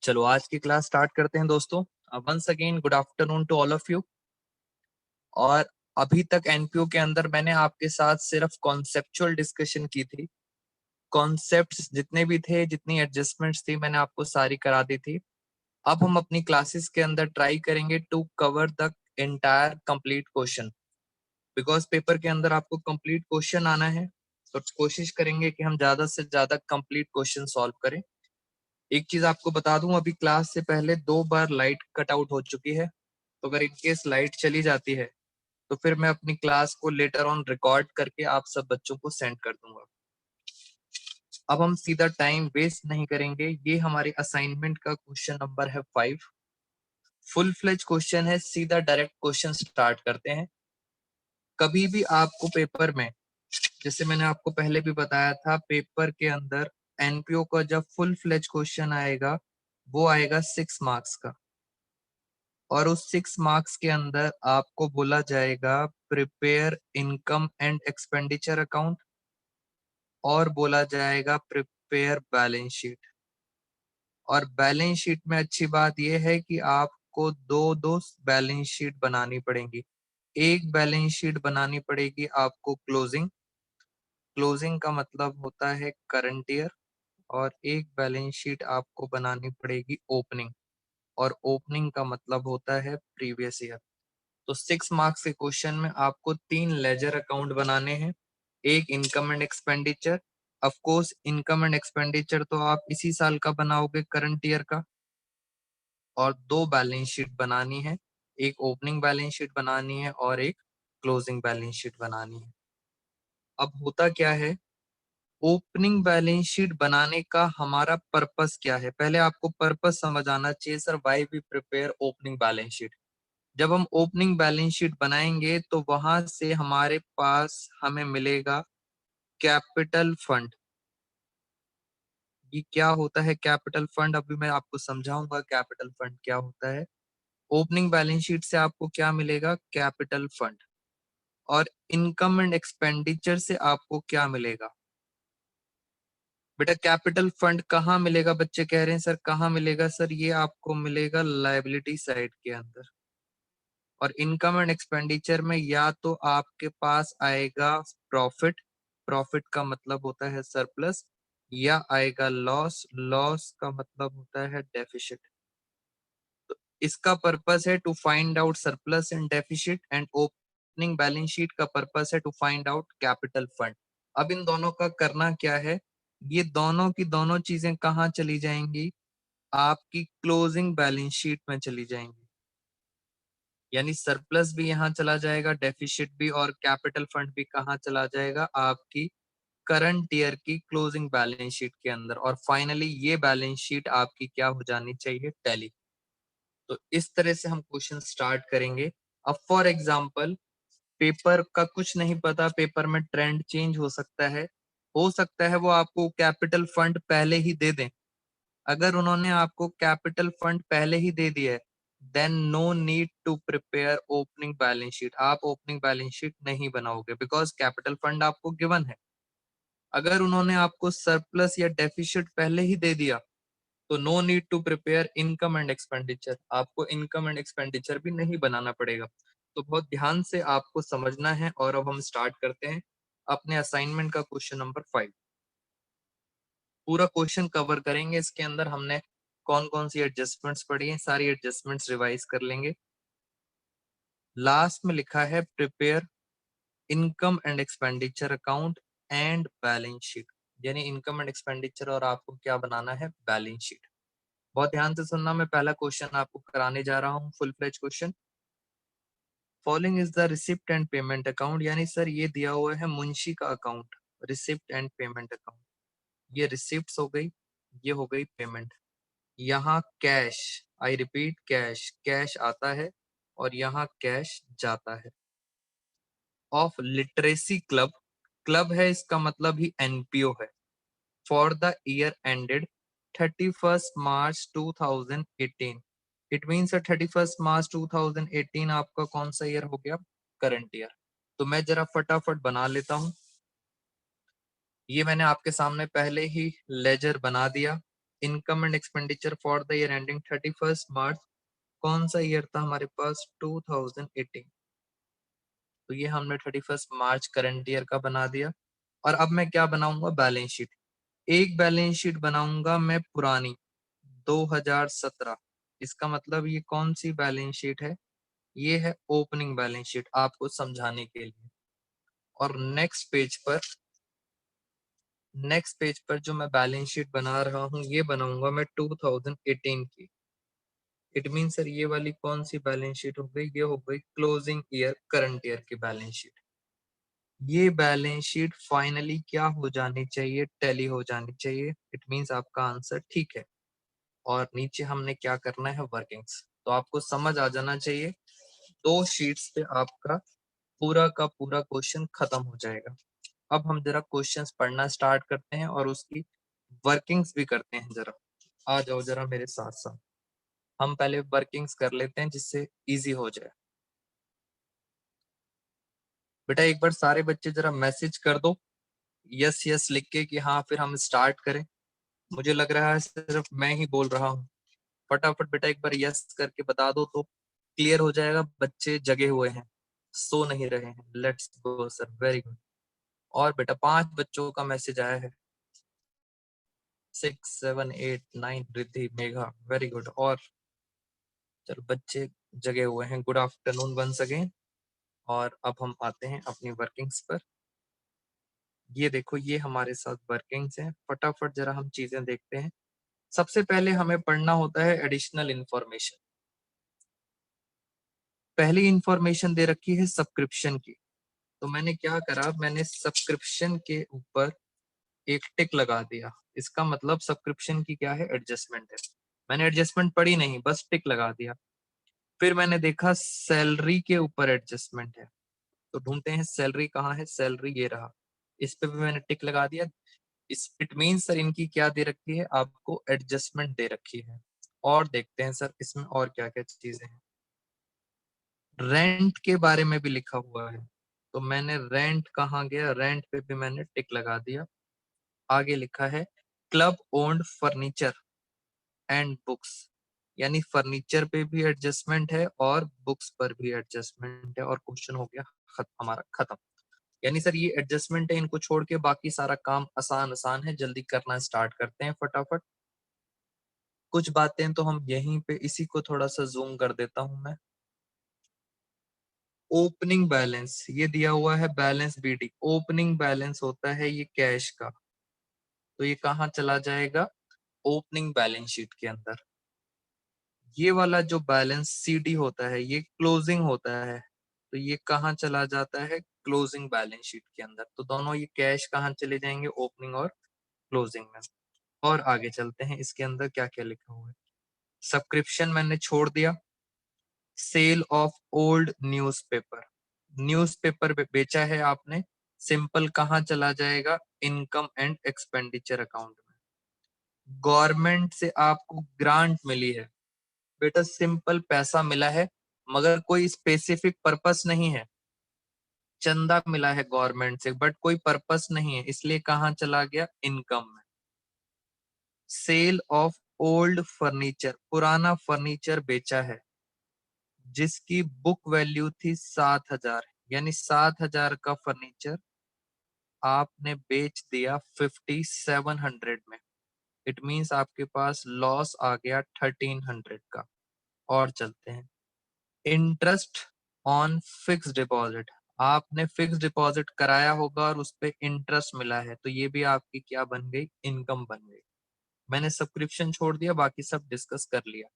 चलो आज की क्लास स्टार्ट करते हैं दोस्तों। Once again good afternoon to all of you. और अभी तक एनपीओ के अंदर मैंने आपके साथ सिर्फ कॉन्सेप्चुअल डिस्कशन की थी। कॉन्सेप्ट्स जितने भी थे, जितनी एडजस्टमेंट्स थी, मैंने आपको सारी करा दी थी। अब हम अपनी क्लासेस के अंदर ट्राई करेंगे to cover the entire complete question, because paper के अंदर आपको कंप्लीट क्वेश्चन आना है। तो कोशिश करेंगे कि हम ज्यादा से ज्यादा कंप्लीट क्वेश्चन सॉल्व करें। एक चीज आपको बता दूं, अभी क्लास से पहले 2 बार लाइट कट आउट हो चुकी है। तो अगर इनकेस लाइट चली जाती है तो फिर मैं अपनी क्लास को लेटर ऑन रिकॉर्ड करके आप सब बच्चों को सेंड कर दूंगा। अब हम सीधा टाइम वेस्ट नहीं करेंगे। ये हमारे असाइनमेंट का क्वेश्चन नंबर है 5। फुल फ्लेज क्वेश्चन है, सीधा डायरेक्ट क्वेश्चन स्टार्ट करते हैं। कभी भी आपको पेपर में, जैसे मैंने आपको पहले भी बताया था, पेपर के अंदर एनपीओ का जब फुल फ्लेज क्वेश्चन आएगा वो आएगा 6 मार्क्स का। और उस 6 मार्क्स के अंदर आपको बोला जाएगा prepare income and expenditure account, और बोला जाएगा प्रिपेयर बैलेंस शीट। और बैलेंस शीट में अच्छी बात यह है कि आपको दो दो बैलेंस शीट बनानी पड़ेंगी। एक बैलेंस शीट बनानी पड़ेगी आपको क्लोजिंग, क्लोजिंग का मतलब होता है करंट ईयर। और एक बैलेंस शीट आपको बनानी पड़ेगी ओपनिंग, और ओपनिंग का मतलब होता है प्रीवियस ईयर। तो 6 मार्क्स के क्वेश्चन में आपको 3 लेजर अकाउंट बनाने हैं। एक income and expenditure, of course income and expenditure तो आप इसी साल का बनाओगे, करंट ईयर का। और 2 बैलेंस शीट बनानी है, एक ओपनिंग बैलेंस शीट बनानी है और एक क्लोजिंग बैलेंस शीट बनानी है। अब होता क्या है, ओपनिंग बैलेंस शीट बनाने का हमारा पर्पस क्या है, पहले आपको पर्पस समझ आना चाहिए। Sir why we prepare opening balance sheet. जब हम ओपनिंग बैलेंस शीट बनाएंगे तो वहां से हमारे पास हमें मिलेगा कैपिटल फंड। ये क्या होता है कैपिटल फंड, अभी मैं आपको समझाऊंगा कैपिटल फंड क्या होता है। ओपनिंग बैलेंस शीट से आपको क्या मिलेगा, कैपिटल फंड। और इनकम एंड एक्सपेंडिचर से आपको क्या मिलेगा बेटा, कैपिटल फंड कहाँ मिलेगा, बच्चे कह रहे हैं सर कहाँ मिलेगा। सर ये आपको मिलेगा लायबिलिटी साइड के अंदर। और इनकम एंड एक्सपेंडिचर में या तो आपके पास आएगा प्रॉफिट, प्रॉफिट का मतलब होता है सरप्लस, या आएगा लॉस, लॉस का मतलब होता है डेफिसिट। तो इसका पर्पस है to find out surplus and deficit, and opening balance sheet का पर्पस है to find out capital fund. अब इन दोनों का करना क्या है, ये दोनों की दोनों चीजें कहाँ चली जाएंगी, आपकी क्लोजिंग बैलेंस शीट में चली जाएंगी। यानी सरप्लस भी यहाँ चला जाएगा, डेफिसिट भी, और कैपिटल फंड भी कहाँ चला जाएगा, आपकी करंट ईयर की क्लोजिंग बैलेंस शीट के अंदर। और फाइनली ये बैलेंस शीट आपकी क्या हो जानी चाहिए, टैली। तो इस तरह से हम क्वेश्चन स्टार्ट करेंगे। अब फॉर एग्जाम्पल, पेपर का कुछ नहीं पता, पेपर में ट्रेंड चेंज हो सकता है वो आपको कैपिटल फंड पहले ही दे दें। अगर उन्होंने आपको कैपिटल फंड पहले ही दे दिया है, then no need to prepare opening balance sheet. आप ओपनिंग बैलेंस शीट नहीं बनाओगे, बिकॉज कैपिटल फंड आपको गिवन है। अगर उन्होंने आपको सरप्लस या डेफिसिट पहले ही दे दिया तो no need to prepare income and expenditure, आपको इनकम एंड एक्सपेंडिचर भी नहीं बनाना पड़ेगा। तो बहुत ध्यान से आपको समझना है। और अब हम स्टार्ट करते हैं अपने असाइनमेंट का क्वेश्चन नंबर 5। पूरा क्वेश्चन कवर करेंगे। इसके अंदर हमने कौन कौन सी एडजस्टमेंट्स पढ़ी हैं, सारी एडजस्टमेंट्स रिवाइज कर लेंगे। लास्ट में लिखा है prepare income and expenditure account and balance sheet, यानी इनकम एंड एक्सपेंडिचर और आपको क्या बनाना है, बैलेंस शीट। बहुत ध्यान से सुनना, मैं पहला क्वेश्चन आपको कराने जा रहा हूँ, full fledge question. Following is the receipt and payment account, यानी सर ये दिया हुआ है मुंशी का account, receipt and payment account. ये रिसिप्ट हो गई, ये हो गई पेमेंट। यहाँ cash, I repeat cash, cash आता है और यहाँ कैश जाता है। ऑफ लिटरेसी क्लब, क्लब है इसका मतलब ही एनपीओ है। For the year ended 31 March 2018, it means 31 मार्च 2018 आपका कौन सा ईयर हो गया, करंट ईयर। तो मैं जरा फटाफट बना लेता हूं। ये मैंने आपके सामने पहले ही लेजर बना दिया। Income and expenditure for the year ending 31 मार्च, कौन सा ईयर था हमारे पास? 2018। तो ये हमने 31 मार्च करंट ईयर का बना दिया। और अब मैं क्या बनाऊंगा? Balance sheet. एक बैलेंस शीट बनाऊंगा मैं पुरानी 2017। इसका मतलब ये कौन सी बैलेंस शीट है? ये है ओपनिंग बैलेंस शीट, आपको समझाने के लिए। और नेक्स्ट पेज पर जो मैं बैलेंस शीट बना रहा हूँ ये बनाऊंगा मैं 2018 की। इट मीन सर ये वाली कौन सी बैलेंस शीट हो गई? ये हो गई क्लोजिंग ईयर करंट ईयर की बैलेंस शीट। ये बैलेंस शीट फाइनली क्या हो जानी चाहिए? टैली हो जानी चाहिए। इट मीन्स आपका आंसर ठीक है। और नीचे हमने क्या करना है? वर्किंग्स। तो आपको समझ आ जाना चाहिए। 2 शीट्स पे आपका पूरा का पूरा क्वेश्चन खत्म हो जाएगा। अब हम जरा क्वेश्चंस पढ़ना स्टार्ट करते हैं और उसकी वर्किंग्स भी करते हैं। जरा आ जाओ जरा मेरे साथ साथ। हम पहले वर्किंग्स कर लेते हैं जिससे इजी हो जाए। बेटा एक बार सारे बच्चे जरा मैसेज कर दो यस यस लिख के कि हाँ फिर हम स्टार्ट करें। मुझे लग रहा है सिर्फ मैं ही बोल रहा हूँ। फटाफट बेटा एक बार यस करके बता दो तो क्लियर हो जाएगा। बच्चे जगे हुए हैं, सो नहीं रहे हैं। Let's go sir, very good. और बेटा 5 बच्चों का मैसेज आया है। 6 7 8 9 रिद्धि मेघा, वेरी गुड। और चलो बच्चे जगे हुए हैं। Good afternoon once again. और अब हम आते हैं अपनी वर्किंग्स पर। ये देखो ये हमारे साथ वर्किंग्स हैं। फटाफट जरा हम चीजें देखते हैं। सबसे पहले हमें पढ़ना होता है एडिशनल इंफॉर्मेशन। पहली इंफॉर्मेशन दे रखी है सब्सक्रिप्शन की। तो मैंने क्या करा? मैंने सब्सक्रिप्शन के ऊपर एक टिक लगा दिया। इसका मतलब सब्सक्रिप्शन की क्या है? एडजस्टमेंट है। मैंने एडजस्टमेंट पढ़ी नहीं, बस टिक लगा दिया। फिर मैंने देखा सैलरी के ऊपर एडजस्टमेंट है। तो ढूंढते हैं सैलरी कहाँ है। सैलरी ये रहा, इस पे भी मैंने टिक लगा दिया। इस इट मीन सर इनकी क्या दे रखी है? आपको एडजस्टमेंट दे रखी है। और देखते हैं सर इसमें और क्या क्या चीजें हैं। रेंट के बारे में भी लिखा हुआ है। तो मैंने रेंट कहाँ गया? रेंट पे भी मैंने टिक लगा दिया। आगे लिखा है club owned furniture and books, यानी फर्नीचर पे भी एडजस्टमेंट है और बुक्स पर भी एडजस्टमेंट है। और क्वेश्चन हो गया हमारा खत्म। यानी सर ये एडजस्टमेंट है, इनको छोड़ के बाकी सारा काम आसान आसान है। जल्दी करना स्टार्ट करते हैं फटाफट। कुछ बातें तो हम यहीं पे इसी को थोड़ा सा जूम कर देता हूं मैं। ओपनिंग बैलेंस ये दिया हुआ है, बैलेंस बीडी। ओपनिंग बैलेंस होता है ये कैश का। तो ये कहाँ चला जाएगा? ओपनिंग बैलेंस शीट के अंदर। ये वाला जो बैलेंस सीडी होता है ये क्लोजिंग होता है। तो ये कहाँ चला जाता है? क्लोजिंग बैलेंस शीट के अंदर। तो दोनों ये कैश कहाँ चले जाएंगे? ओपनिंग और क्लोजिंग में। और आगे चलते हैं इसके अंदर क्या क्या लिखा हुआ है। सब्सक्रिप्शन मैंने छोड़ दिया। Sale of old newspaper, newspaper बेचा है आपने। सिंपल कहाँ चला जाएगा? इनकम एंड एक्सपेंडिचर अकाउंट में। गवर्नमेंट से आपको ग्रांट मिली है बेटा, सिंपल पैसा मिला है मगर कोई स्पेसिफिक पर्पस नहीं है। चंदा मिला है गवर्नमेंट से बट कोई पर्पस नहीं है, इसलिए कहाँ चला गया? इनकम में। सेल ऑफ ओल्ड फर्नीचर, पुराना फर्नीचर बेचा है जिसकी बुक वैल्यू थी 7,000, यानी 7,000 का फर्नीचर आपने बेच दिया 5,700 में। इट मीन्स आपके पास लॉस आ गया 1,300 का। और चलते हैं इंटरेस्ट ऑन फिक्स डिपॉजिट। आपने फिक्स डिपॉजिट कराया होगा और उस पे इंटरेस्ट मिला है, तो ये भी आपकी क्या बन गई? इनकम बन गई। मैंने सब्सक्रिप्शन छोड़ दिया, बाकी सब डिस्कस कर लिया।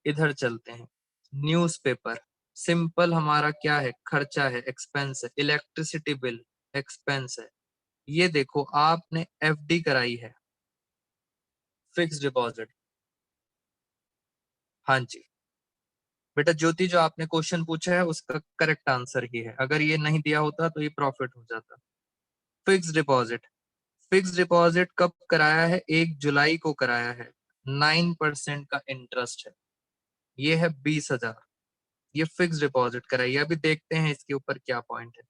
इधर चलते हैं न्यूज़पेपर। सिंपल हमारा क्या है? खर्चा है, एक्सपेंस है। इलेक्ट्रिसिटी बिल एक्सपेंस है। ये देखो आपने एफडी कराई है, फिक्स डिपॉजिट। हाँ जी बेटा ज्योति, जो आपने क्वेश्चन पूछा है उसका करेक्ट आंसर ही है। अगर ये नहीं दिया होता तो ये प्रॉफिट हो जाता। फिक्स डिपॉजिट, फिक्स डिपॉजिट कब कराया है? 1 जुलाई को कराया है। 9% का इंटरेस्ट है। ये है 20,000। ये फिक्स डिपॉजिट कराइए। अभी देखते हैं इसके ऊपर क्या पॉइंट है।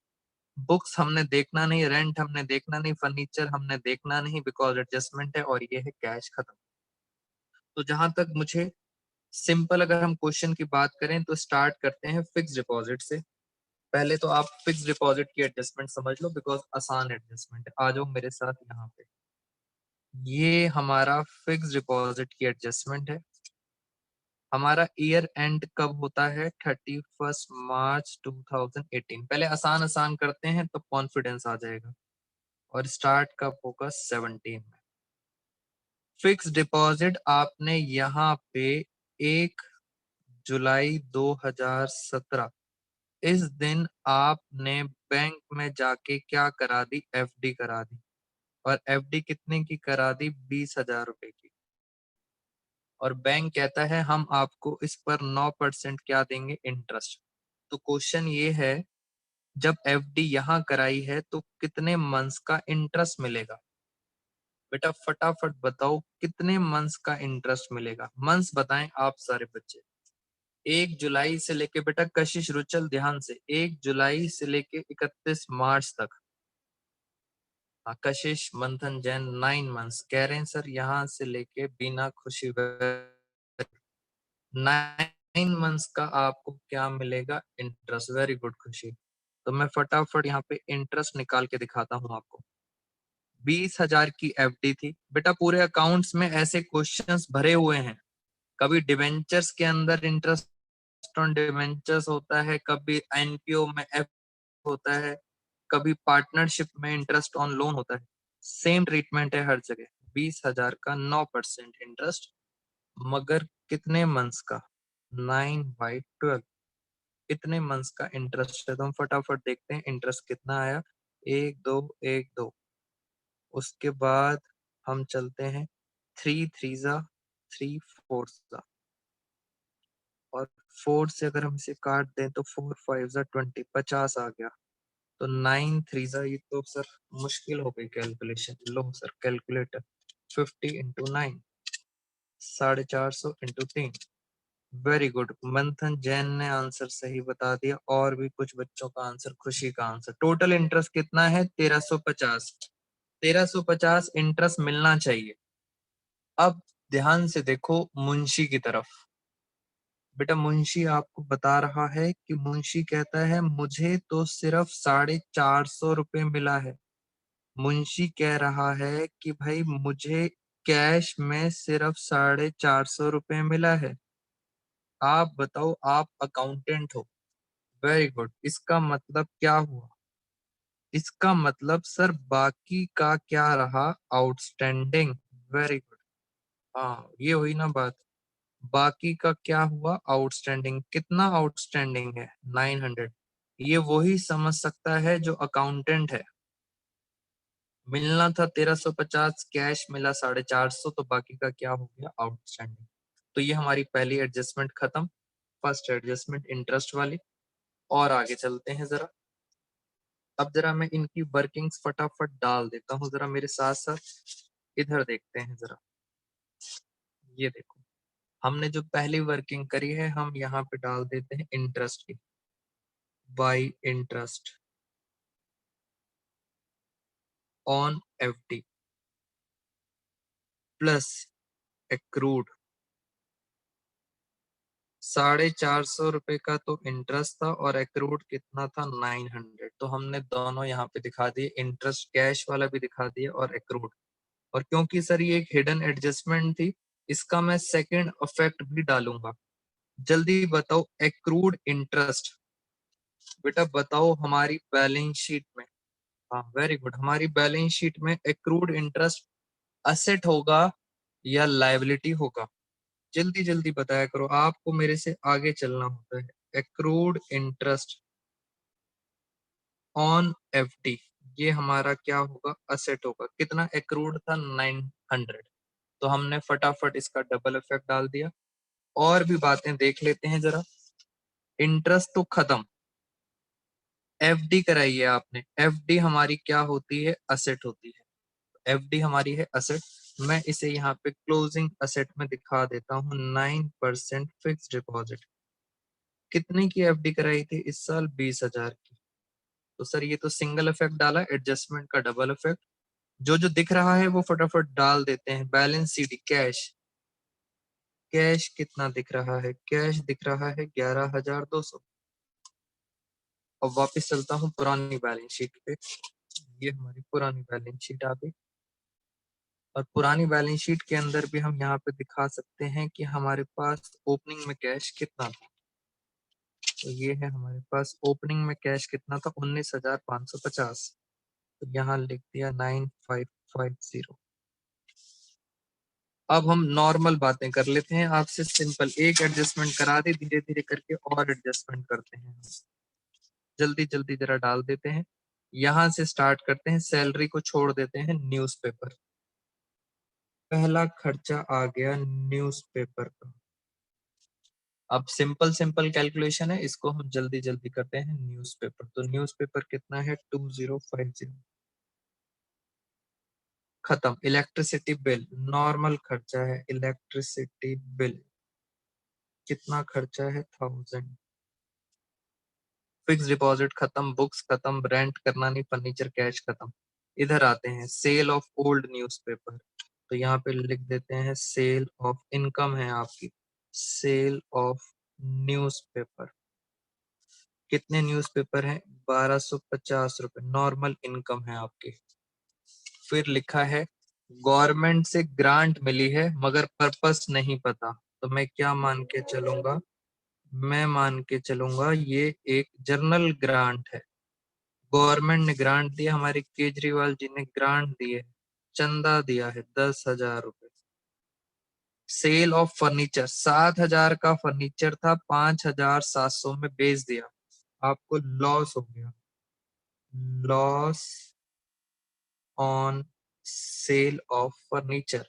बुक्स हमने देखना नहीं, रेंट हमने देखना नहीं, फर्नीचर हमने देखना नहीं बिकॉज एडजस्टमेंट है। और ये है कैश खत्म। तो जहां तक मुझे सिंपल अगर हम क्वेश्चन की बात करें तो स्टार्ट करते हैं फिक्स डिपॉजिट से। पहले तो आप फिक्स डिपॉजिट की एडजस्टमेंट समझ लो, बिकॉज आसान एडजस्टमेंट है। आ जाओ मेरे साथ यहाँ पे। ये हमारा फिक्स डिपॉजिट की एडजस्टमेंट है। हमारा ईयर एंड कब होता है? 31 मार्च 2018। पहले आसान आसान करते हैं तो कॉन्फिडेंस आ जाएगा। और स्टार्ट कब होगा? 17 में। फिक्स डिपॉजिट आपने यहाँ पे 1 जुलाई 2017 इस दिन आपने बैंक में जाके क्या करा दी? एफडी करा दी। और एफडी कितने की करा दी? 20,000 रुपए की। और बैंक कहता है हम आपको इस पर 9% क्या देंगे? इंटरेस्ट। तो क्वेश्चन ये है, जब एफडी यहाँ कराई है तो कितने मंथ्स का इंटरेस्ट मिलेगा? बेटा फटाफट बताओ कितने मंथ्स का इंटरेस्ट मिलेगा? मंथ्स बताएं आप सारे बच्चे। 1 जुलाई से लेके, बेटा कशिश रुचल ध्यान से, 1 जुलाई से लेके 31 मार्च तक। कशिश मंथन जैन 9 मंथ्स कह रहे हैं सर। यहाँ से लेके बिना खुशी 9 मंथ्स का आपको क्या मिलेगा? इंटरेस्ट। वेरी गुड खुशी। तो मैं फटाफट यहाँ पे इंटरेस्ट निकाल के दिखाता हूँ आपको। 20,000 की एफडी थी। बेटा पूरे अकाउंट्स में ऐसे क्वेश्चंस भरे हुए हैं। कभी डिवेंचर्स के अंदर इंटरेस्ट ऑन डिवेंचर्स होता है, कभी एनपीओ में एफ होता है, कभी पार्टनरशिप में इंटरेस्ट ऑन लोन होता है। सेम ट्रीटमेंट है हर जगह। 20,000 का 9% इंटरेस्ट, मगर कितने मंथ्स का? 9/12। कितने मंथ्स का इंटरेस्ट है? तो हम फटाफट देखते हैं इंटरेस्ट कितना आया। 1 2 1 2। उसके बाद हम चलते हैं 3 3 3 4 और 4 से अगर हम इसे काट दें तो 4 5 20, 50 आ गया। तो 9 3 ये तो सर मुश्किल हो गई कैलकुलेशन। लो सर कैलकुलेटर। 50 × 9, 450 × 3। Very good. मंथन जैन ने आंसर सही बता दिया। और भी कुछ बच्चों का आंसर, खुशी का आंसर। टोटल इंटरेस्ट कितना है? 1350। 1350 इंटरेस्ट मिलना चाहिए। अब ध्यान से देखो मुंशी की तरफ। बेटा मुंशी आपको बता रहा है कि मुंशी कहता है मुझे तो सिर्फ 450 रुपये मिला है। मुंशी कह रहा है कि भाई मुझे कैश में सिर्फ 450 रुपये मिला है। आप बताओ, आप अकाउंटेंट हो। Very good. इसका मतलब क्या हुआ? इसका मतलब सर बाकी का क्या रहा? आउटस्टैंडिंग। Very good. हाँ ये हुई ना बात। बाकी का क्या हुआ? आउटस्टैंडिंग। कितना आउटस्टैंडिंग है? 900। ये वही समझ सकता है जो अकाउंटेंट है। मिलना था 1350, कैश मिला 450, तो बाकी का क्या हो गया? आउटस्टैंडिंग। तो ये हमारी पहली एडजस्टमेंट खत्म। फर्स्ट एडजस्टमेंट इंटरेस्ट वाली। और आगे चलते हैं जरा। अब जरा मैं इनकी वर्किंग्स फटाफट डाल देता हूँ, जरा मेरे साथ साथ इधर देखते हैं जरा। ये देखो, हमने जो पहली वर्किंग करी है हम यहाँ पे डाल देते हैं इंटरेस्ट की। By interest on FD plus accrued. 450 रुपए का तो इंटरेस्ट था और एक्रूड कितना था? 900। तो हमने दोनों यहाँ पे दिखा दिए, इंटरेस्ट कैश वाला भी दिखा दिया और एक्रूड। और क्योंकि सर ये एक हिडन एडजस्टमेंट थी, इसका मैं सेकंड इफेक्ट भी डालूंगा। जल्दी बताओ एक्रूड इंटरेस्ट। बेटा बताओ हमारी बैलेंस शीट में। हाँ वेरी गुड। हमारी बैलेंस शीट में एक्रूड इंटरेस्ट असेट होगा या लायबिलिटी होगा? जल्दी जल्दी बताया करो, आपको मेरे से आगे चलना होता है। एक्रूड इंटरेस्ट ऑन एफडी, ये हमारा क्या होगा? असेट होगा। कितना एक्रूड था? 900। तो हमने फटाफट इसका डबल इफेक्ट डाल दिया। और भी बातें देख लेते हैं जरा। इंटरेस्ट तो खत्म। एफडी कराई है आपने। एफडी हमारी क्या होती है? असेट होती है। एफडी हमारी है असेट। मैं इसे यहाँ पे क्लोजिंग असेट में दिखा देता हूँ। 9% फिक्स डिपॉजिट। कितने की एफडी कराई थी इस साल? 20,000 की। तो सर ये तो सिंगल इफेक्ट डाला, एडजस्टमेंट का डबल इफेक्ट। जो जो दिख रहा है वो फटाफट डाल देते हैं। बैलेंस शीट कैश कैश कितना दिख रहा है? कैश दिख रहा है 11,200। अब वापस चलता हूँ पुरानी बैलेंस शीट पे। ये हमारी पुरानी बैलेंस शीट आ गई, और पुरानी बैलेंस शीट के अंदर भी हम यहाँ पे दिखा सकते हैं कि हमारे पास ओपनिंग में कैश कितना था। तो ये है हमारे पास ओपनिंग में कैश कितना था, 19,550। तो यहाँ लिख दिया 9550। अब हम नॉर्मल बातें कर लेते हैं आपसे, सिंपल एक एडजस्टमेंट करा दे, धीरे धीरे करके और एडजस्टमेंट करते हैं। जल्दी जल्दी जरा डाल देते हैं। यहां से स्टार्ट करते हैं, सैलरी को छोड़ देते हैं, न्यूज़पेपर। पहला खर्चा आ गया न्यूज़पेपर का। अब सिंपल सिंपल कैलकुलेशन है, इसको हम जल्दी जल्दी करते हैं। न्यूज़पेपर, तो न्यूज़पेपर कितना है? 2050। खत्म। इलेक्ट्रिसिटी बिल, नॉर्मल खर्चा है। इलेक्ट्रिसिटी बिल कितना खर्चा है? 1000। फिक्स डिपॉजिट खत्म, बुक्स खत्म, रेंट करना नहीं, फर्नीचर कैश खत्म। इधर आते हैं, सेल ऑफ ओल्ड न्यूज़पेपर। तो यहाँ पे लिख देते हैं सेल ऑफ, इनकम है आपकी, सेल ऑफ न्यूज़पेपर। कितने न्यूज़पेपर हैं? 1250 रुपए, नॉर्मल इनकम है आपकी। फिर लिखा है गवर्नमेंट से ग्रांट मिली है मगर पर्पस नहीं पता। तो मैं क्या मान के चलूंगा? मैं मान के चलूंगा ये एक जर्नल ग्रांट है। गवर्नमेंट ने ग्रांट दिया, हमारे केजरीवाल जी ने ग्रांट दिए, चंदा दिया है 10,000 रुपए। सेल ऑफ फर्नीचर, 7,000 का फर्नीचर था, 5,700 में बेच दिया, आपको लॉस हो गया। Loss on sale of furniture.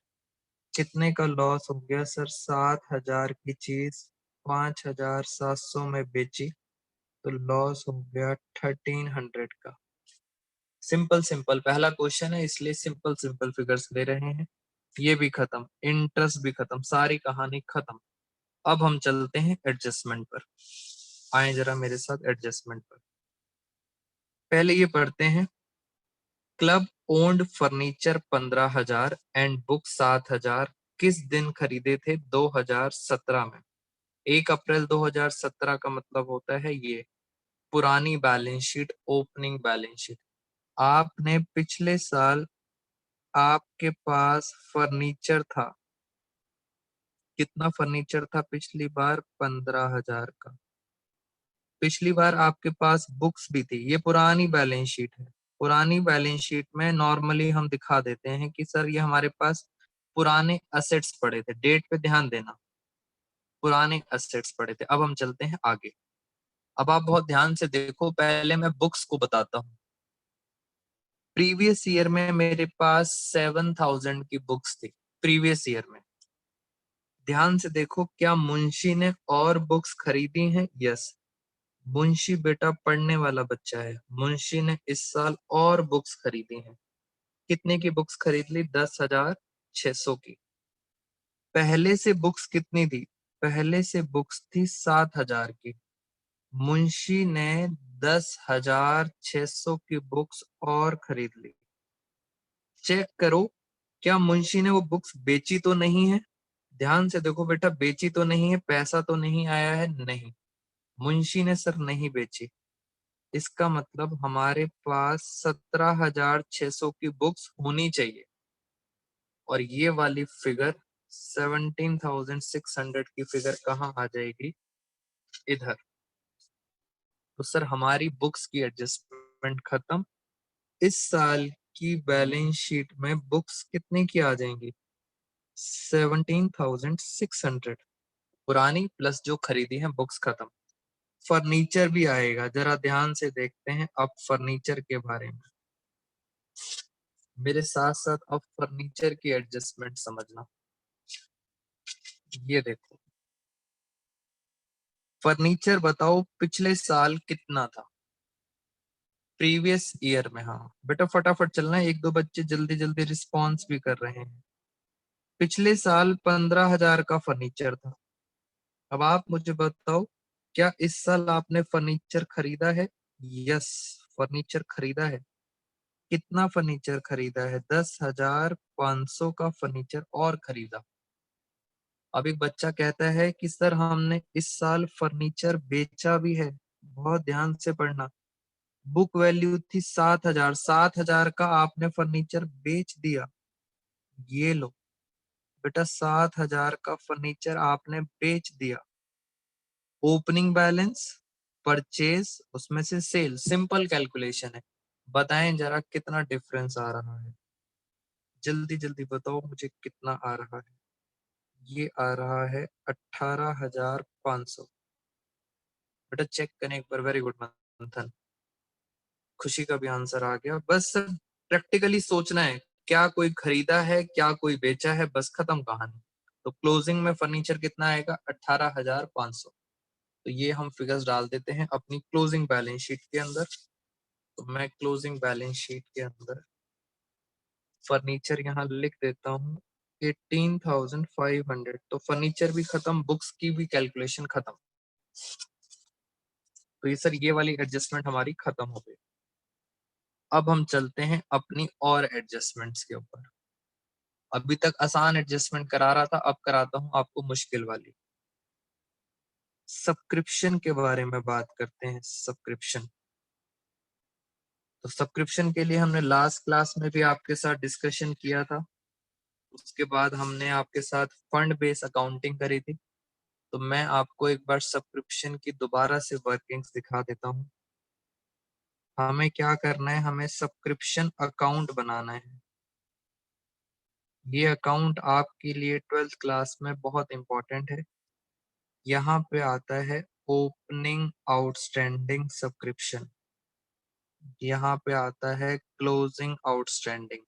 कितने का लॉस हो गया सर? 7,000 की चीज 5,700 में बेची, तो लॉस हो गया 1,300 का। सिंपल सिंपल पहला क्वेश्चन है, इसलिए सिंपल सिंपल फिगर्स ले रहे हैं। ये भी खत्म, इंटरेस्ट भी खत्म, सारी कहानी खत्म। अब हम चलते हैं एडजस्टमेंट पर। आए जरा मेरे साथ एडजस्टमेंट पर। पहले ये पढ़ते हैं, club owned furniture 15,000 and book 7,000 किस दिन खरीदे थे? 2017 में। 1 अप्रैल 2017 का मतलब होता है ये पुरानी balance sheet, opening balance sheet. आपने पिछले साल आपके पास फर्नीचर था, कितना फर्नीचर था पिछली बार? 15,000 का। पिछली बार आपके पास बुक्स भी थी, ये पुरानी बैलेंस शीट है। पुरानी बैलेंस शीट में नॉर्मली हम दिखा देते हैं कि सर ये हमारे पास पुराने असेट्स पड़े थे। डेट पे ध्यान देना, पुराने असेट्स पड़े थे। अब हम चलते हैं आगे। अब आप बहुत ध्यान से देखो, पहले मैं बुक्स को बताता हूँ। प्रीवियस ईयर में मेरे पास 7,000 की बुक्स थी, प्रीवियस ईयर में। ध्यान से देखो, क्या मुंशी ने और बुक्स खरीदी हैं? यस, मुंशी बेटा पढ़ने वाला बच्चा है। मुंशी ने इस साल और बुक्स खरीदी हैं। कितने की बुक्स खरीद ली? 10,600 की। पहले से बुक्स कितनी थी? पहले से बुक्स थी 7,000 की। मुंशी ने 10,600 की बुक्स और खरीद ली। चेक करो, क्या मुंशी ने वो बुक्स बेची तो नहीं है? ध्यान से देखो बेटा, बेची तो नहीं है, पैसा तो नहीं आया है, नहीं, मुंशी ने सर नहीं बेची। इसका मतलब हमारे पास 17,600 की बुक्स होनी चाहिए, और ये वाली फिगर 17,600 की फिगर कहाँ आ जाएगी? इधर। तो सर हमारी बुक्स की एडजस्टमेंट खत्म। इस साल की बैलेंस शीट में बुक्स कितने की आ जाएंगी? 17,600। पुरानी प्लस जो खरीदी है, बुक्स खत्म। फर्नीचर भी आएगा, जरा ध्यान से देखते हैं अब फर्नीचर के बारे में। मेरे साथ साथ अब फर्नीचर की एडजस्टमेंट समझना। ये देखो, फर्नीचर बताओ पिछले साल कितना था? प्रीवियस ईयर में। हाँ बेटा फटाफट चलना है, एक दो बच्चे जल्दी जल्दी रिस्पॉन्स भी कर रहे हैं। पिछले साल 15,000 का फर्नीचर था। अब आप मुझे बताओ, क्या इस साल आपने फर्नीचर खरीदा है? यस, फर्नीचर खरीदा है। कितना फर्नीचर खरीदा है? 10,500 का फर्नीचर और खरीदा। अब एक बच्चा कहता है कि सर हमने इस साल फर्नीचर बेचा भी है, बहुत ध्यान से पढ़ना। बुक वैल्यू थी 7,000, 7,000 का आपने फर्नीचर बेच दिया। ये लो बेटा, 7,000 का फर्नीचर आपने बेच दिया। ओपनिंग बैलेंस, परचेज, उसमें से सेल, सिंपल कैलकुलेशन है। बताएं जरा कितना डिफरेंस आ रहा है, जल्दी जल्दी बताओ मुझे कितना आ रहा है। ये आ रहा है 18,500। बेटा चेक करें एक बार। वेरी गुड मंथन, खुशी का भी आंसर आ गया। बस प्रैक्टिकली सोचना है, क्या कोई खरीदा है, क्या कोई बेचा है, बस खत्म कहानी। तो क्लोजिंग में फर्नीचर कितना आएगा? 18,500। तो ये हम फिगर्स डाल देते हैं अपनी क्लोजिंग बैलेंस शीट के अंदर। तो मैं क्लोजिंग बैलेंस शीट के अंदर फर्नीचर यहाँ लिख देता हूँ 18,500। तो फर्नीचर भी खत्म, बुक्स की भी कैलकुलेशन खत्म। तो ये सर ये वाली एडजस्टमेंट हमारी खत्म हो गई। अब हम चलते हैं अपनी और एडजस्टमेंट्स के ऊपर। अभी तक आसान एडजस्टमेंट करा रहा था, अब कराता हूं आपको मुश्किल वाली। सब्सक्रिप्शन के बारे में बात करते हैं। सब्सक्रिप्शन, तो सब्सक्रिप्शन के लिए हमने लास्ट क्लास में भी आपके साथ डिस्कशन किया था। उसके बाद हमने आपके साथ फंड बेस अकाउंटिंग करी थी। तो मैं आपको एक बार सब्सक्रिप्शन की दोबारा से वर्किंग्स दिखा देता हूँ। हमें क्या करना है, हमें सब्सक्रिप्शन अकाउंट बनाना है। ये अकाउंट आपके लिए 12th क्लास में बहुत इंपॉर्टेंट है। यहाँ पे आता है ओपनिंग आउटस्टैंडिंग सब्सक्रिप्शन, यहाँ पे आता है closing outstanding,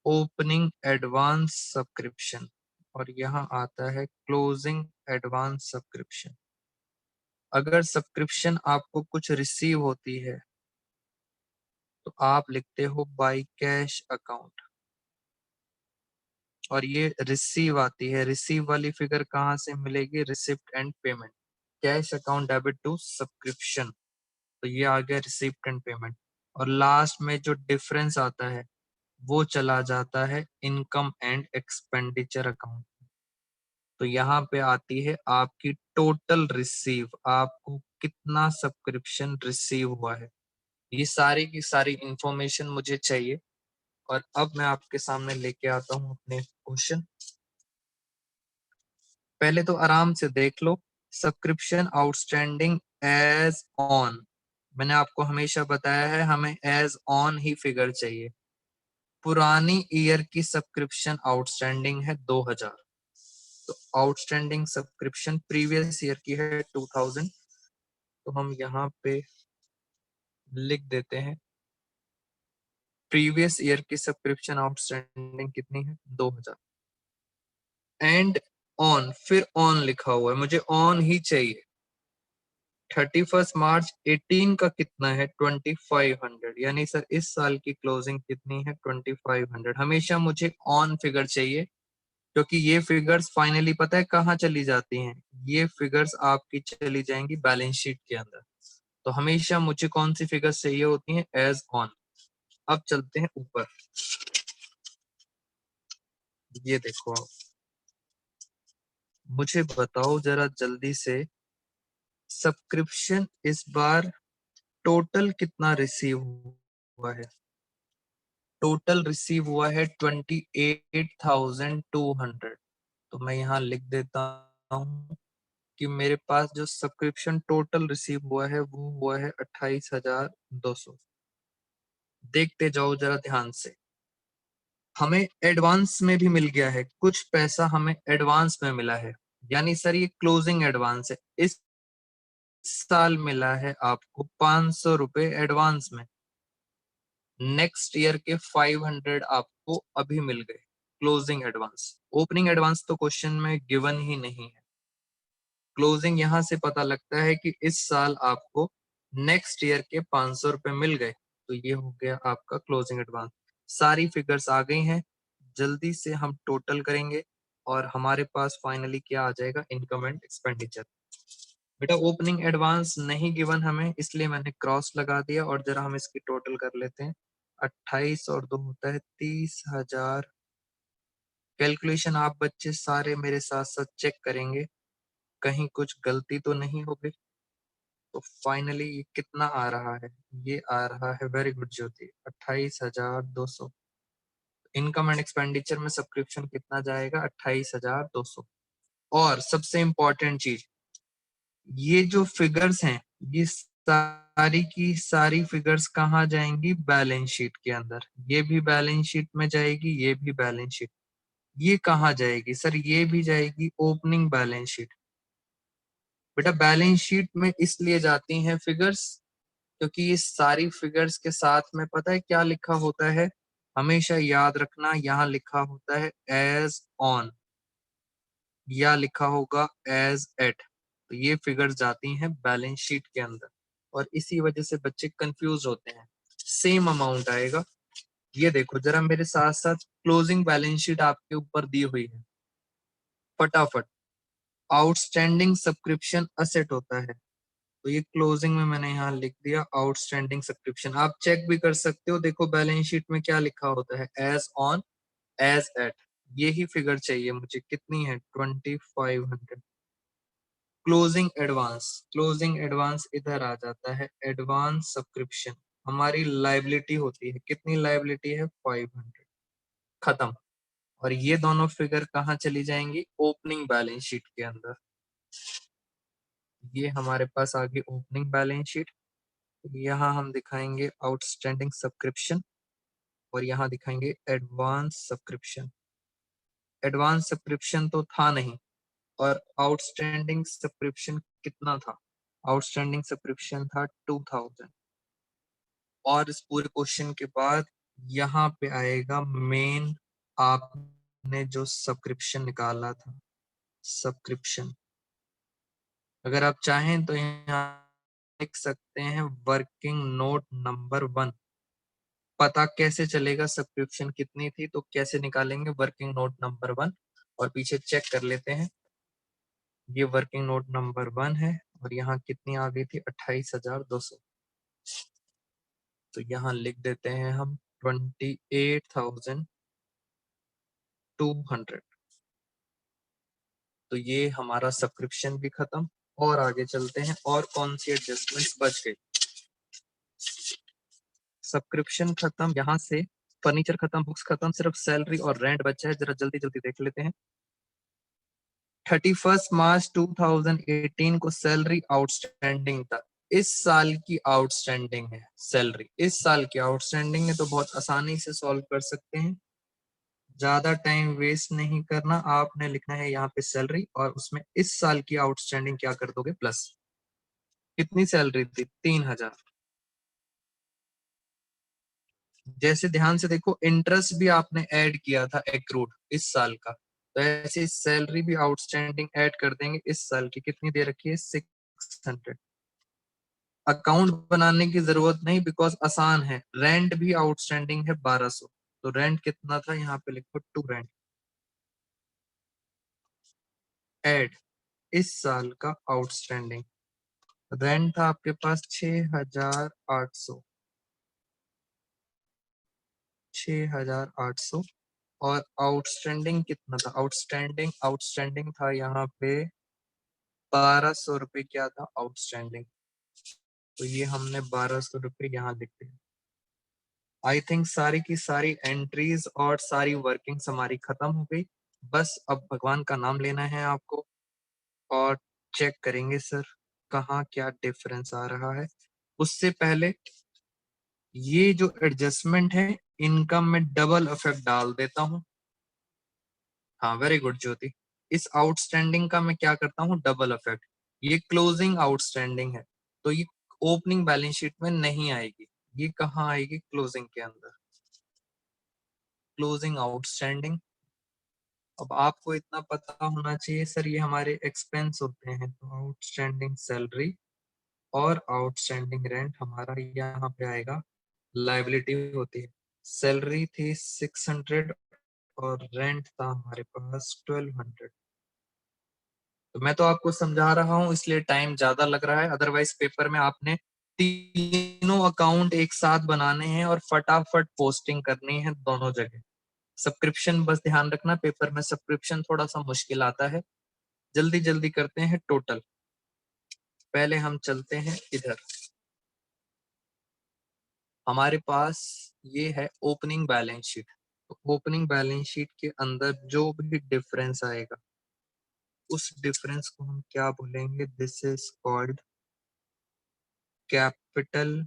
opening advance subscription, और यहाँ आता है क्लोजिंग एडवांस सब्सक्रिप्शन। अगर सब्सक्रिप्शन आपको कुछ रिसीव होती है तो आप लिखते हो बाय कैश अकाउंट, और ये रिसीव आती है। रिसीव वाली फिगर कहाँ से मिलेगी? Receipt and payment. Cash account debit to subscription, तो ये आ गया रिसिप्ट एंड पेमेंट। और लास्ट में जो डिफरेंस आता है वो चला जाता है इनकम एंड एक्सपेंडिचर अकाउंट। तो यहाँ पे आती है आपकी टोटल रिसीव, आपको कितना सब्सक्रिप्शन रिसीव हुआ है। ये सारी की सारी इंफॉर्मेशन मुझे चाहिए। और अब मैं आपके सामने लेके आता हूँ अपने क्वेश्चन। पहले तो आराम से देख लो। सब्सक्रिप्शन आउटस्टैंडिंग एज ऑन, मैंने आपको हमेशा बताया है हमें एज ऑन ही फिगर चाहिए। पुरानी ईयर की सब्सक्रिप्शन आउटस्टैंडिंग है 2,000, तो आउटस्टैंडिंग सब्सक्रिप्शन प्रीवियस ईयर की है 2,000। तो हम यहाँ पे लिख देते हैं प्रीवियस ईयर की सब्सक्रिप्शन आउटस्टैंडिंग कितनी है? 2,000। एंड ऑन, फिर ऑन लिखा हुआ है, मुझे ऑन ही चाहिए। 31 मार्च 18 का कितना है? 2,500। यानी सर इस साल की क्लोजिंग कितनी है? 2,500। हमेशा मुझे ऑन फिगर चाहिए, क्योंकि ये फिगर्स फाइनली पता है कहाँ चली जाती हैं? ये फिगर्स आपकी चली जाएंगी बैलेंस शीट के अंदर। तो हमेशा मुझे कौन सी फिगर्स चाहिए होती हैं? As on. अब चलते हैं ऊपर। ये देखो आप, मुझे बताओ जरा जल्दी से, सब्सक्रिप्शन इस बार टोटल कितना रिसीव हुआ है? टोटल रिसीव हुआ है 28,200। तो मैं यहाँ लिख देता हूँ कि मेरे पास जो सब्सक्रिप्शन टोटल रिसीव हुआ है वो हुआ है 28,200। देखते जाओ जरा ध्यान से। हमें एडवांस में भी मिल गया है, कुछ पैसा हमें एडवांस में मिला है। यानी सर ये क्लोजिंग एडवांस है। इस साल मिला है आपको 500 रुपए एडवांस में। नेक्स्ट ईयर के 500 आपको अभी मिल गए क्लोजिंग एडवांस। ओपनिंग एडवांस तो क्वेश्चन में गिवन ही नहीं है। क्लोजिंग यहां से पता लगता है कि इस साल आपको नेक्स्ट ईयर के 500 रुपए मिल गए। तो ये हो गया आपका क्लोजिंग एडवांस। सारी फिगर्स आ गई हैं, जल्दी से हम टोटल करेंगे और हमारे पास फाइनली क्या आ जाएगा? Income and expenditure. बेटा ओपनिंग एडवांस नहीं गिवन हमें, इसलिए मैंने क्रॉस लगा दिया। और जरा हम इसकी टोटल कर लेते हैं। 28 और 2 होता है 30,000 कैलकुलेशन आप बच्चे सारे मेरे साथ साथ चेक करेंगे, कहीं कुछ गलती तो नहीं हो गई। तो फाइनली ये कितना आ रहा है? ये आ रहा है, very good Jyoti, 28,200। Income and expenditure में सब्सक्रिप्शन कितना जाएगा? 28,200। और सबसे इंपॉर्टेंट चीज, ये जो फिगर्स हैं, ये सारी की सारी फिगर्स कहाँ जाएंगी? बैलेंस शीट के अंदर। ये भी बैलेंस शीट में जाएगी, ये भी बैलेंस शीट। ये कहाँ जाएगी सर? ये भी जाएगी ओपनिंग बैलेंस शीट। बेटा बैलेंस शीट में इसलिए जाती हैं फिगर्स क्योंकि ये सारी फिगर्स के साथ में पता है क्या लिखा होता है? हमेशा याद रखना, यहाँ लिखा होता है एज ऑन या लिखा होगा एज एट। तो ये फिगर्स जाती हैं बैलेंस शीट के अंदर और इसी वजह से बच्चे कंफ्यूज होते हैं। सेम अमाउंट आएगा। ये देखो जरा मेरे साथ साथ, क्लोजिंग बैलेंस शीट आपके ऊपर दी हुई है, फटाफट। आउटस्टैंडिंग सब्सक्रिप्शन असेट होता है, तो ये क्लोजिंग में मैंने यहाँ लिख दिया आउटस्टैंडिंग सब्सक्रिप्शन। आप चेक भी कर सकते हो, देखो बैलेंस शीट में क्या लिखा होता है? As on as at. यही फिगर चाहिए मुझे, कितनी है? 2500। क्लोजिंग एडवांस, क्लोजिंग एडवांस इधर आ जाता है, एडवांस सब्सक्रिप्शन हमारी लायबिलिटी होती है। कितनी लायबिलिटी है? 500। खत्म। और ये दोनों फिगर कहाँ चली जाएंगी? ओपनिंग बैलेंस शीट के अंदर। ये हमारे पास आ गई ओपनिंग बैलेंस शीट। यहाँ हम दिखाएंगे आउटस्टैंडिंग सब्सक्रिप्शन और यहाँ दिखाएंगे एडवांस सब्सक्रिप्शन। एडवांस सब्सक्रिप्शन तो था नहीं, और आउटस्टैंडिंग सब्सक्रिप्शन कितना था? आउटस्टैंडिंग सब्सक्रिप्शन था 2000। और इस पूरे क्वेश्चन के बाद यहाँ पे आएगा मेन, आपने जो सब्सक्रिप्शन निकाला था, सब्सक्रिप्शन। अगर आप चाहें तो यहाँ लिख सकते हैं वर्किंग नोट नंबर 1। पता कैसे चलेगा सब्सक्रिप्शन कितनी थी? तो कैसे निकालेंगे? वर्किंग नोट नंबर 1 और पीछे चेक कर लेते हैं। ये वर्किंग नोट नंबर 1 है और यहाँ कितनी आ गई थी? 28,200। तो यहाँ लिख देते हैं हम 28,200। तो ये हमारा सब्सक्रिप्शन भी खत्म। और आगे चलते हैं, और कौन सी एडजस्टमेंट्स बच गई? सब्सक्रिप्शन खत्म, यहाँ से फर्नीचर खत्म, बुक्स खत्म, सिर्फ सैलरी और रेंट बचा है। जरा जल्दी जल्दी देख लेते हैं। 31 मार्च 2018 को सैलरी आउटस्टैंडिंग था। इस साल की आउटस्टैंडिंग है सैलरी, इस साल की आउटस्टैंडिंग है, तो बहुत आसानी से सॉल्व कर सकते हैं। ज्यादा टाइम वेस्ट नहीं करना, आपने लिखना है यहाँ पे सैलरी और उसमें इस साल की आउटस्टैंडिंग क्या कर दोगे? प्लस। कितनी सैलरी थी? 3,000। जैसे ध्यान से देखो, इंटरेस्ट भी आपने ऐड किया था एक्रूड इस साल का, तो ऐसे सैलरी भी आउटस्टैंडिंग ऐड कर देंगे। इस साल की कितनी दे रखी है? 600। अकाउंट बनाने की जरूरत नहीं, बिकॉज आसान है। रेंट भी आउटस्टैंडिंग है 1200। तो रेंट कितना था? यहाँ पे लिखो टू रेंट। ऐड इस साल का आउटस्टैंडिंग। रेंट था आपके पास 6,800, 6,800। और आउटस्टैंडिंग कितना था? आउटस्टैंडिंग था यहाँ पे 1,200 रुपये। क्या था आउटस्टैंडिंग? तो ये हमने 1,200 रुपये यहाँ लिख दिए। आई थिंक सारी की सारी एंट्रीज और सारी वर्किंग्स हमारी खत्म हो गई। बस अब भगवान का नाम लेना है आपको और चेक करेंगे सर कहाँ क्या डिफरेंस आ रहा है। उससे पहले ये जो एडजस्टमेंट है, इनकम में डबल इफेक्ट डाल देता हूँ। हाँ वेरी गुड ज्योति। इस आउटस्टैंडिंग का मैं क्या करता हूँ? Double effect. ये क्लोजिंग आउटस्टैंडिंग है, तो ये ओपनिंग बैलेंस शीट में नहीं आएगी। ये कहाँ आएगी? क्लोजिंग के अंदर। Closing outstanding. अब आपको इतना पता होना चाहिए सर, ये हमारे एक्सपेंस होते हैं, तो आउटस्टैंडिंग सैलरी और आउटस्टैंडिंग रेंट हमारा यहाँ पे आएगा, लाइबिलिटी होती है। सैलरी थी 600 और रेंट था हमारे पास 1200। तो मैं तो आपको समझा रहा हूँ इसलिए टाइम ज्यादा लग रहा है, अदरवाइज पेपर में आपने तीनों अकाउंट एक साथ बनाने हैं और फटाफट पोस्टिंग करनी है दोनों जगह। सब्सक्रिप्शन बस ध्यान रखना, पेपर में सब्सक्रिप्शन थोड़ा सा मुश्किल आता है। जल्दी जल्दी करते हैं टोटल। पहले हम चलते हैं इधर, हमारे पास ये है ओपनिंग बैलेंस शीट। तो ओपनिंग बैलेंस शीट के अंदर जो भी डिफरेंस आएगा उस डिफरेंस को हम क्या बोलेंगे, this is called capital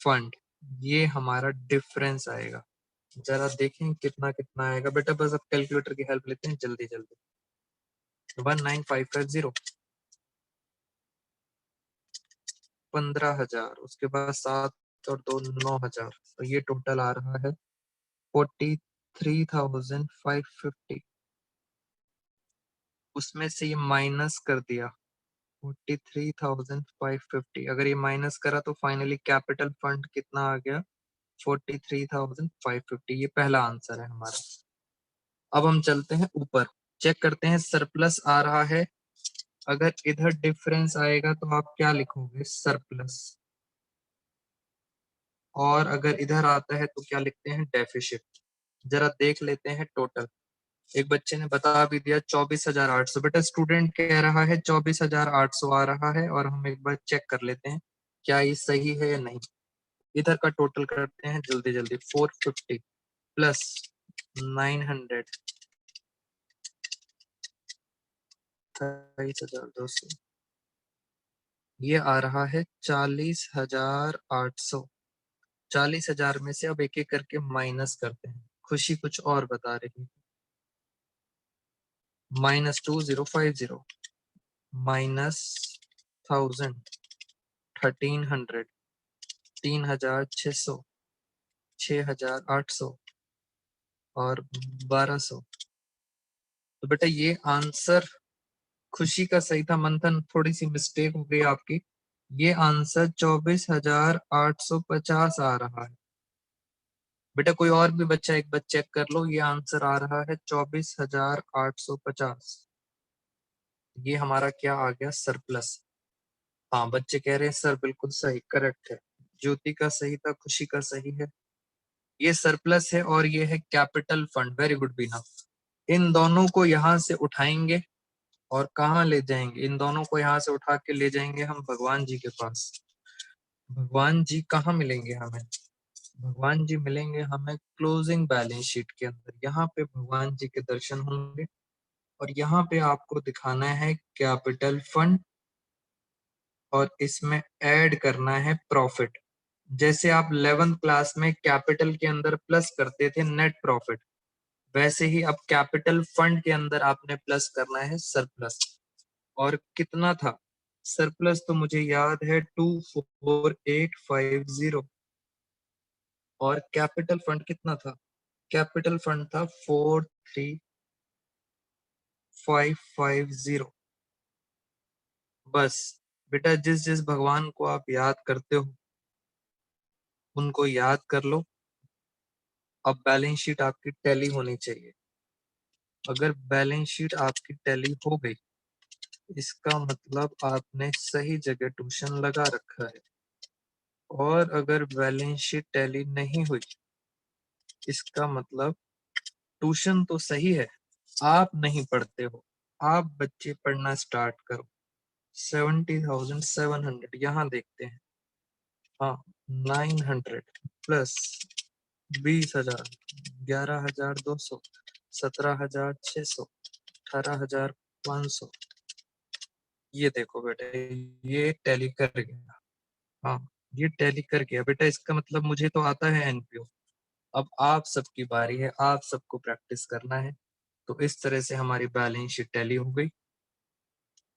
fund. ये हमारा डिफरेंस आएगा। जरा देखें कितना कितना आएगा बेटा, बस अब कैलकुलेटर की हेल्प लेते हैं जल्दी जल्दी। 19550, 15,000, उसके बाद 7 और 2 9,000, तो ये टोटल आ रहा है 43,550। उसमें से ये माइनस कर दिया 43,550। अगर ये माइनस करा तो फाइनली कैपिटल फंड कितना आ गया, 43,550। ये पहला आंसर है हमारा। अब हम चलते हैं ऊपर, चेक करते हैं सरप्लस आ रहा है। अगर इधर डिफरेंस आएगा तो आप क्या लिखोगे, सरप्लस। और अगर इधर आता है तो क्या लिखते हैं, डेफिसिट। जरा देख लेते हैं टोटल। एक बच्चे ने बता भी दिया 24,800। बेटा स्टूडेंट कह रहा है 24,800 आ रहा है, और हम एक बार चेक कर लेते हैं क्या ये सही है या नहीं। इधर का टोटल करते हैं जल्दी जल्दी। 450 प्लस 900, 23,200, ये आ रहा है 40,800। 40,000 में से अब एक एक करके माइनस करते हैं। खुशी कुछ और बता रही, -2050, -1000, 1300, 3,600, 6,800 और 1,200। तो बेटा ये आंसर खुशी का सही था, मंथन थोड़ी सी मिस्टेक हो गई आपकी। ये आंसर 24,850 आ रहा है। बेटा कोई और भी बच्चा एक बार चेक कर लो, ये आंसर आ रहा है 24,850। ये हमारा क्या आ गया, सरप्लस। हाँ बच्चे कह रहे हैं सर बिल्कुल सही, करेक्ट है। ज्योति का सही था, खुशी का सही है। ये सरप्लस है और ये है कैपिटल फंड। वेरी गुड बीना। इन दोनों को यहाँ से उठाएंगे और कहाँ ले जाएंगे, इन दोनों को यहाँ से उठा के ले जाएंगे हम भगवान जी के पास। भगवान जी कहाँ मिलेंगे हमें, भगवान जी मिलेंगे हमें क्लोजिंग बैलेंस शीट के अंदर। यहाँ पे भगवान जी के दर्शन होंगे और यहाँ पे आपको दिखाना है कैपिटल फंड और इसमें ऐड करना है प्रॉफिट। जैसे आप 11th क्लास में कैपिटल के अंदर प्लस करते थे नेट प्रॉफिट, वैसे ही अब कैपिटल फंड के अंदर आपने प्लस करना है सरप्लस। और कितना था सरप्लस, तो मुझे याद है 24850। और कैपिटल फंड कितना था, कैपिटल फंड था 43,550। बस बेटा जिस जिस भगवान को आप याद करते हो उनको याद कर लो। अब बैलेंस शीट आपकी टैली होनी चाहिए। अगर बैलेंस शीट आपकी टैली हो गई इसका मतलब आपने सही जगह ट्यूशन लगा रखा है। और अगर बैलेंस शीट टैली नहीं हुई इसका मतलब ट्यूशन तो सही है, आप नहीं पढ़ते हो। आप बच्चे पढ़ना स्टार्ट करो। 70,700 यहाँ देखते हैं। हाँ 900 प्लस 20,000, 11,200, 17,600, 18,500। ये देखो बेटे ये टैली कर गया। हाँ ये टैली कर गया बेटा, इसका मतलब मुझे तो आता है एनपीओ। अब आप सबकी बारी है, आप सबको प्रैक्टिस करना है। तो इस तरह से हमारी बैलेंस शीट टैली हो गई।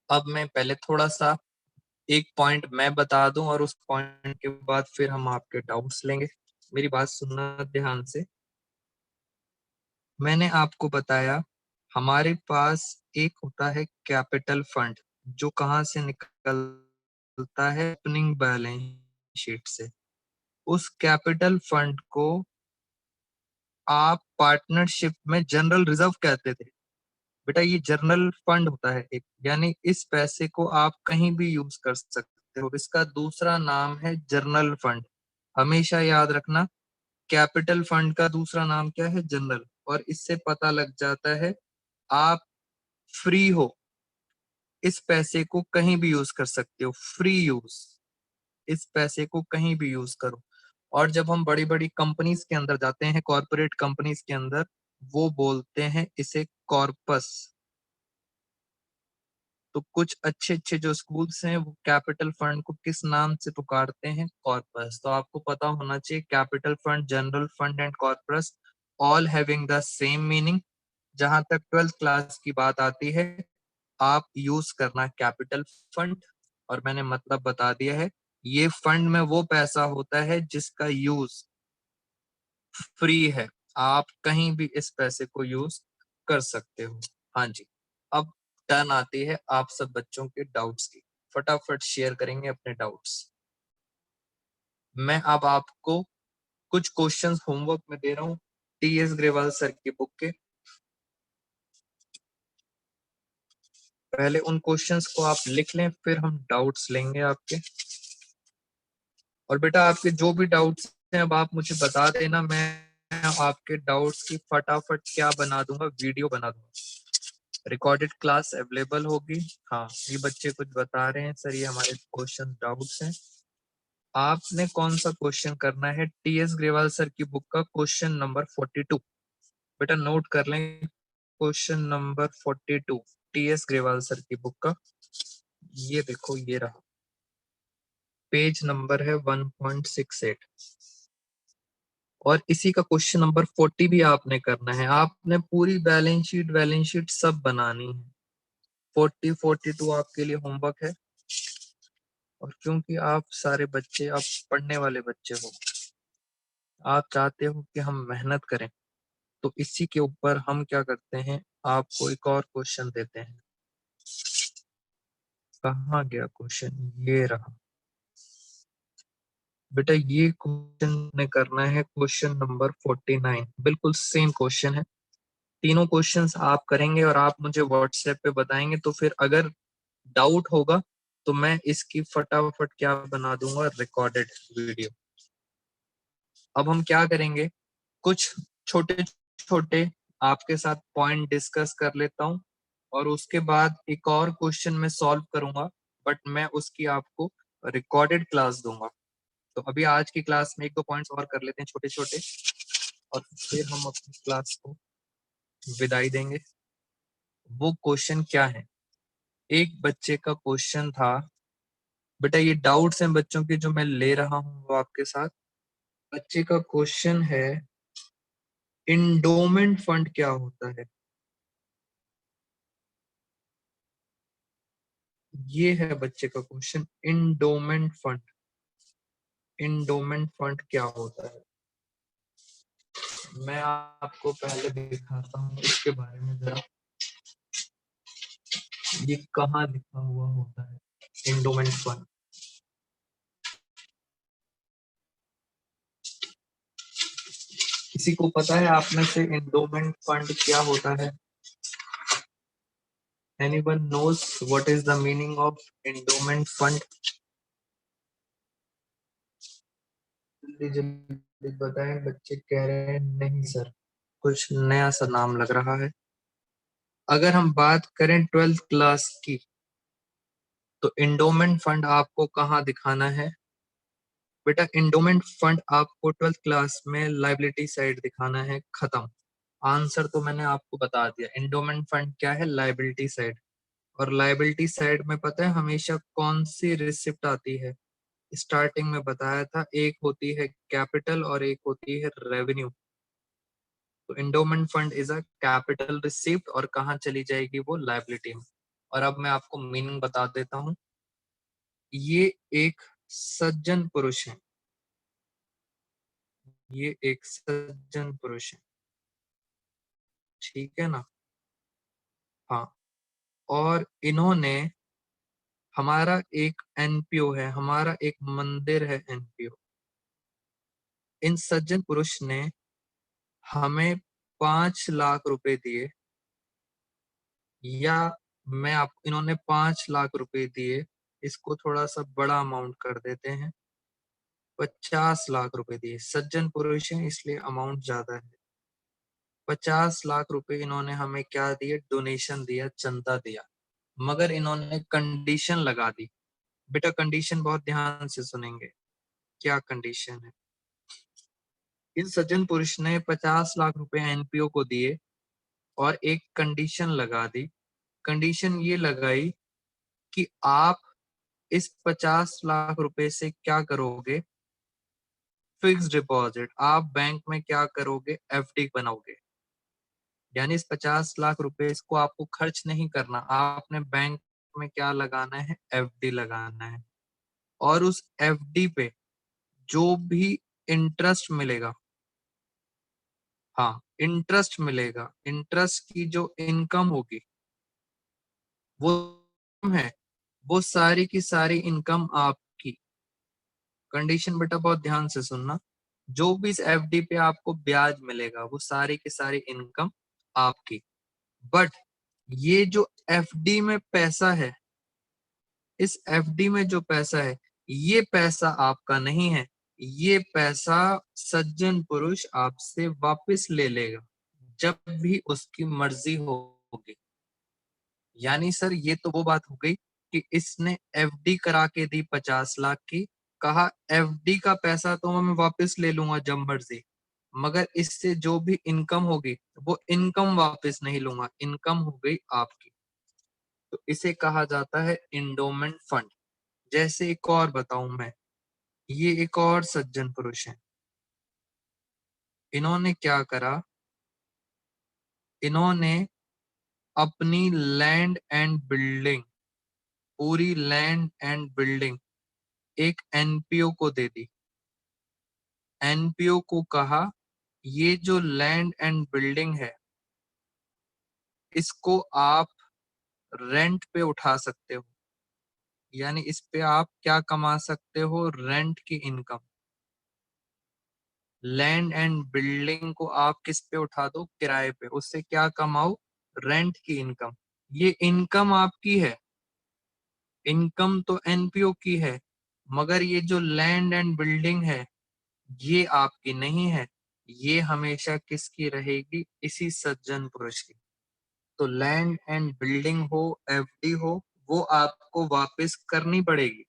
अब मैं पहले थोड़ा सा एक पॉइंट मैं बता दूं और उस पॉइंट के बाद फिर हम आपके डाउट्स लेंगे। मेरी बात सुनना ध्यान से। मैंने आपको बताया हमारे पास एक होता है कैपिटल फंड जो कहाँ से निकलता है, ओपनिंग बैलेंस शीट से। उस कैपिटल फंड को आप पार्टनरशिप में जनरल रिजर्व कहते थे। बेटा ये जनरल फंड होता है एक, यानी इस पैसे को आप कहीं भी यूज कर सकते हो। इसका दूसरा नाम है जनरल फंड। हमेशा याद रखना कैपिटल फंड का दूसरा नाम क्या है? जनरल। और इससे पता लग जाता है आप फ्री हो, इस पैसे को कहीं भी यूज कर सकते हो, फ्री यूज, इस पैसे को कहीं भी यूज करो। और जब हम बड़ी बड़ी कंपनीज के अंदर जाते हैं, कॉर्पोरेट कंपनीज के अंदर, वो बोलते हैं इसे कॉर्पस। तो कुछ अच्छे अच्छे जो स्कूल्स हैं वो कैपिटल फंड को किस नाम से पुकारते हैं? कॉर्पस। तो आपको पता होना चाहिए capital fund, general fund and corpus all having the same meaning. जहां तक 12th क्लास की बात आती है, आप यूज करना कैपिटल फंड, और मैंने मतलब बता दिया है। ये फंड में वो पैसा होता है जिसका यूज फ्री है, आप कहीं भी इस पैसे को यूज कर सकते हो। हाँ जी। अब टर्न आती है आप सब बच्चों के डाउट्स की। फटाफट शेयर करेंगे अपने डाउट्स। मैं अब आपको कुछ क्वेश्चंस होमवर्क में दे रहा हूँ टीएस ग्रेवाल सर की बुक के। पहले उन क्वेश्चंस को आप लिख लें, फिर हम डाउट्स लेंगे आपके। और बेटा आपके जो भी डाउट्स हैं अब आप मुझे बता देना, मैं आपके डाउट्स की फटाफट क्या बना दूंगा, वीडियो बना दूंगा। रिकॉर्डेड क्लास अवेलेबल होगी। हाँ, ये बच्चे कुछ बता रहे हैं सर ये हमारे क्वेश्चन डाउट्स हैं। आपने कौन सा क्वेश्चन करना है? टीएस ग्रेवाल सर की बुक का क्वेश्चन नंबर 42। बेटा नोट कर लें, question number 42 TS Grewal sir की बुक का। ये देखो, ये रहा, पेज नंबर है 1.68। और इसी का क्वेश्चन नंबर 40 भी आपने करना है। आपने पूरी बैलेंस शीट सब बनानी है। 42 आपके लिए होमवर्क है। और क्योंकि आप सारे बच्चे आप पढ़ने वाले बच्चे हो, आप चाहते हो कि हम मेहनत करें, तो इसी के ऊपर हम क्या करते हैं, आपको एक और क्वेश्चन देते हैं। कहाँ गया क्वेश्चन? ये रहा बेटा, ये क्वेश्चन ने करना है क्वेश्चन नंबर 49। बिल्कुल सेम क्वेश्चन है। तीनों क्वेश्चंस आप करेंगे और आप मुझे व्हाट्सएप पे बताएंगे। तो फिर अगर डाउट होगा तो मैं इसकी फटाफट क्या बना दूंगा, रिकॉर्डेड वीडियो। अब हम क्या करेंगे, कुछ छोटे छोटे आपके साथ पॉइंट डिस्कस कर लेता हूं, और उसके बाद एक और क्वेश्चन मैं सॉल्व करूंगा, बट मैं उसकी आपको रिकॉर्डेड क्लास दूंगा। तो अभी आज की क्लास में एक दो पॉइंट्स और कर लेते हैं छोटे छोटे, और फिर हम अपनी क्लास को विदाई देंगे। वो क्वेश्चन क्या है? एक बच्चे का क्वेश्चन था, बेटा ये डाउट्स हैं बच्चों के जो मैं ले रहा हूं वो आपके साथ। बच्चे का क्वेश्चन है, इंडोमेंट फंड क्या होता है? ये है बच्चे का question, endowment fund. Endowment fund क्या होता है? मैं आपको पहले दिखाता हूँ इसके बारे में जरा, ये कहाँ लिखा हुआ होता है इंडोमेंट फंड। किसी को पता है आप में से इंडोमेंट फंड क्या होता है? Anyone knows what is the meaning of endowment fund? जल्दी जल्दी बताएं, बच्चे कह रहे हैं नहीं सर, कुछ नया सा नाम लग रहा है। अगर हम बात करें 12th क्लास की, तो इंडोमेंट फंड आपको कहाँ दिखाना है? बेटा इंडोमेंट फंड आपको 12th क्लास में लाइबिलिटी साइड दिखाना है, खत्म। आंसर तो मैंने आपको बता दिया, इंडोमेंट फंड क्या है? Liability side. और लाइबिलिटी साइड में पता है हमेशा कौन सी रिसिप्ट आती है? स्टार्टिंग में बताया था, एक होती है कैपिटल और एक होती है रेवेन्यू। तो endowment fund is a capital receipt, और कहाँ चली जाएगी वो? लायबिलिटी में। और अब मैं आपको मीनिंग बता देता हूँ। ये एक सज्जन पुरुष है, ये एक सज्जन पुरुष है, ठीक है ना? हाँ। और इन्होंने, हमारा एक एनपीओ है, हमारा एक मंदिर है एनपीओ। इन सज्जन पुरुष ने हमें 5 लाख रुपए दिए, या मैं आप, इन्होंने 5 लाख रुपए दिए, इसको थोड़ा सा बड़ा अमाउंट कर देते हैं। 50 लाख रुपए दिए, सज्जन पुरुष है इसलिए अमाउंट ज्यादा है। 50 लाख रुपए इन्होंने हमें क्या दिए, डोनेशन दिया, चंदा दिया, मगर इन्होंने कंडीशन लगा दी। बेटा कंडीशन बहुत ध्यान से सुनेंगे, क्या कंडीशन है। इस सज्जन पुरुष ने 50 लाख रुपए एनपीओ को दिए और एक कंडीशन लगा दी। कंडीशन ये लगाई कि आप इस 50 लाख रुपए से क्या करोगे, फिक्स डिपॉजिट, आप बैंक में क्या करोगे, एफडी बनाओगे। यानी इस 50 लाख रुपए इसको आपको खर्च नहीं करना, आपने बैंक में क्या लगाना है, एफडी लगाना है। और उस एफडी पे जो भी इंटरेस्ट मिलेगा, हाँ इंटरेस्ट मिलेगा, इंटरेस्ट की जो इनकम होगी वो है, वो सारी की सारी इनकम आपकी। कंडीशन बेटा बहुत ध्यान से सुनना, जो भी इस एफडी पे आपको ब्याज मिलेगा वो सारी की सारी इनकम आपकी। बट ये जो एफडी में पैसा है, इस एफडी में जो पैसा है, ये पैसा आपका नहीं है, ये पैसा सज्जन पुरुष आपसे वापस ले लेगा जब भी उसकी मर्जी होगी। यानी सर ये तो वो बात हो गई कि इसने एफडी करा के दी 50 लाख की, कहा एफडी का पैसा तो मैं वापस ले लूंगा जब मर्जी, मगर इससे जो भी इनकम होगी वो इनकम वापस नहीं लूंगा, इनकम हो गई आपकी। तो इसे कहा जाता है इंडोमेंट फंड। जैसे एक और बताऊं मैं, ये एक और सज्जन पुरुष है, इन्होंने क्या करा, इन्होंने अपनी लैंड एंड बिल्डिंग, पूरी लैंड एंड बिल्डिंग एक एनपीओ को दे दी। एनपीओ को कहा ये जो लैंड एंड बिल्डिंग है इसको आप रेंट पे उठा सकते हो, यानी इस पे आप क्या कमा सकते हो, रेंट की इनकम। लैंड एंड बिल्डिंग को आप किस पे उठा दो, किराए पे, उससे क्या कमाओ, रेंट की इनकम। ये इनकम आपकी है, इनकम तो एनपीओ की है, मगर ये जो लैंड एंड बिल्डिंग है ये आपकी नहीं है, ये हमेशा किसकी रहेगी, इसी सज्जन पुरुष की। तो लैंड एंड बिल्डिंग हो, एफडी हो, वो आपको वापस करनी पड़ेगी।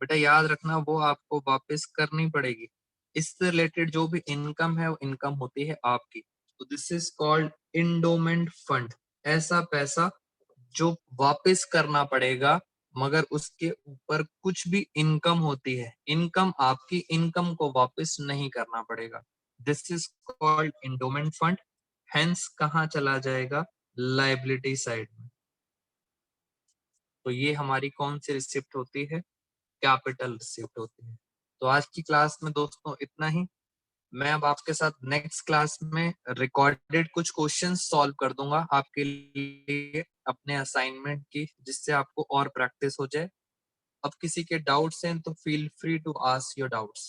बेटा याद रखना वो आपको वापस करनी पड़ेगी। इससे रिलेटेड जो भी इनकम है वो इनकम होती है आपकी। तो this is called endowment fund, ऐसा पैसा जो वापस करना पड़ेगा मगर उसके ऊपर कुछ भी इनकम होती है, इनकम आपकी, इनकम को वापस नहीं करना पड़ेगा। This is called endowment fund. Hence कहाँ चला जाएगा, लाइबिलिटी साइड में। तो ये हमारी कौन सी रिसिप्ट होती है, कैपिटल रिसिप्ट होती है। तो आज की क्लास में दोस्तों इतना ही। मैं अब आपके साथ नेक्स्ट क्लास में रिकॉर्डेड कुछ क्वेश्चंस सॉल्व कर दूंगा आपके लिए अपने असाइनमेंट की, जिससे आपको और प्रैक्टिस हो जाए। अब किसी के डाउट्स हैं तो feel free to ask your doubts.